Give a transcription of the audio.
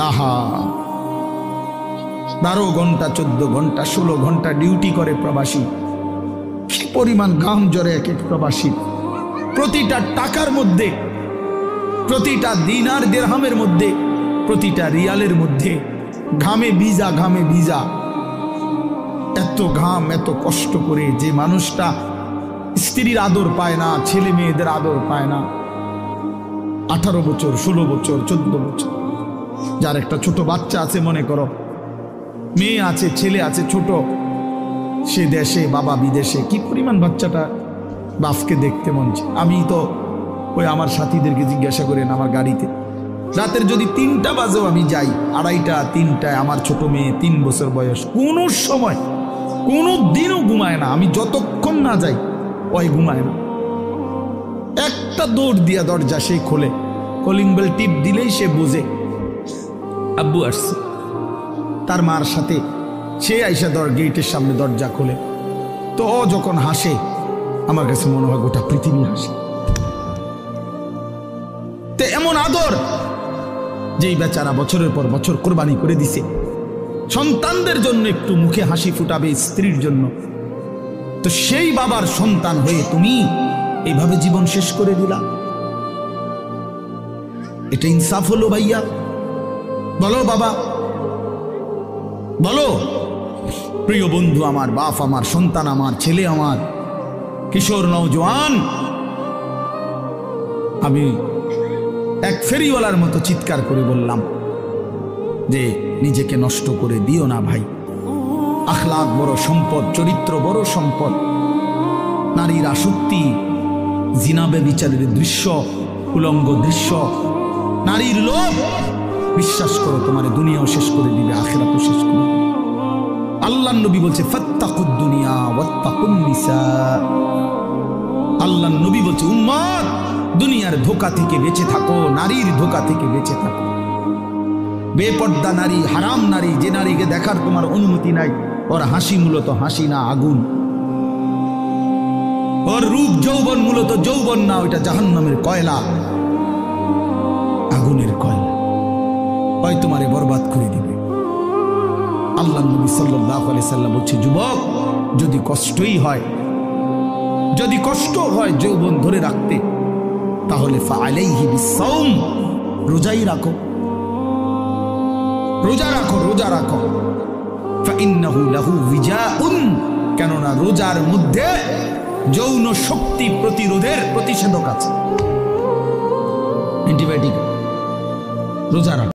আহা 12 ঘন্টা 14 ঘন্টা 16 ঘন্টা ডিউটি করে প্রবাসী, কি পরিমাণ ঘাম ঝরে এক এক প্রবাসী। প্রতিটা টাকার মধ্যে, প্রতিটা দিনার দিরহামের মধ্যে, প্রতিটা রিয়ালের মধ্যে ঘামে ভিজা, ঘামে ভিজা। এত ঘাম, এত কষ্ট করে যে মানুষটা স্ত্রীর আদর পায় না, ছেলে মেয়েদের আদর পায় না, 18 বছর 16 বছর 14 বছর, যার একটা ছোট বাচ্চা আছে, মনে করো মেয়ে আছে, ছেলে আছে ছোট, সে দেশে বাবা বিদেশে, কি পরিমাণ বাচ্চাটা বাপকে দেখতে মন চায়। আমি তো ওই আমার সাথীদেরকে জিজ্ঞাসা করেন, আমার গাড়িতে রাতের যদি 3টা বাজেও আমি যাই, 2:30 3টায়, আমার ছোট মেয়ে 3 বছর বয়স, কোনো সময় কোনো দিনও ঘুমায় না। আমি যতক্ষণ না যাই ওই ঘুমায় না। একটা দৌড় দিয়া দরজা সে খোলে, কলিং বেল টিপ দিলেই সে বোঝে আব্বু আসছে। তার মার সাথে সে আইসা গেটের সামনে দরজা খোলে, তো ও যখন হাসে আমার কাছে মনে হয় গোটা পৃথিবী হাসে। তো এমন আদর যেই বেচারা বছরের পর বছর কোরবানি করে দিছে সন্তানদের জন্য, একটু মুখে হাসি ফুটাবে স্ত্রীর জন্য, তো সেই বাবার সন্তান হয়ে তুমি এইভাবে জীবন শেষ করে দিলা। এটা ইনসাফ হলো ভাইয়া? বলো বাবা, বলো। প্রিয় বন্ধু আমার, বাপ আমার, সন্তান আমার, ছেলে আমার, কিশোর নওজোয়ান, আমি এক ফেরিওয়ালার মতো চিৎকার করে বললাম যে নিজেকে নষ্ট করে দিও না ভাই। আখলাক বড় সম্পদ, চরিত্র বড় সম্পদ। নারীর আসক্তি, জিনাবে বিচারের দৃশ্য, উলঙ্গ দৃশ্য, নারীর লোভ, বিশ্বাস করো তোমার দুনিয়াও শেষ করে দিবে, আখিরাতও শেষ করে দিবে। আল্লাহর নবী বলছে ফাত্তাকুদ দুনিয়া ওয়াত্তাকুন নিসা। আল্লাহর নবী বলছে উম্মত, দুনিয়ার ধোঁকা থেকে বেঁচে থাকো, নারীর ধোঁকা থেকে বেঁচে থাকো। বেপর্দা নারী, হারাম নারী, যে নারীকে দেখার তোমার অনুমতি নাই, ওর হাসি মূলত হাসি না, আগুন। ওর রূপ যৌবন মূলত যৌবন না, ওইটা জাহান্নামের কয়লা, আগুনের কয়লা, ওই তোমারে বরবাদ করে দিবে। আল্লাহ নবী সাল্লাল্লাহু আলাইহি সাল্লাম বলছে যুবক, যদি কষ্টই হয়, যদি কষ্ট হয় যৌবন ধরে রাখতে, তাহলে ফাআলাইহি বিসাওম, রোজাই রাখো, রোজা রাখো, রোজা রাখো। ফাইন্নাহু লাহু বিজাউন, কেননা রোজার মধ্যে যৌন শক্তি প্রতিরোধের প্রতিষেধক আছে, অ্যান্টিবায়োটিক। রোজা রাখো।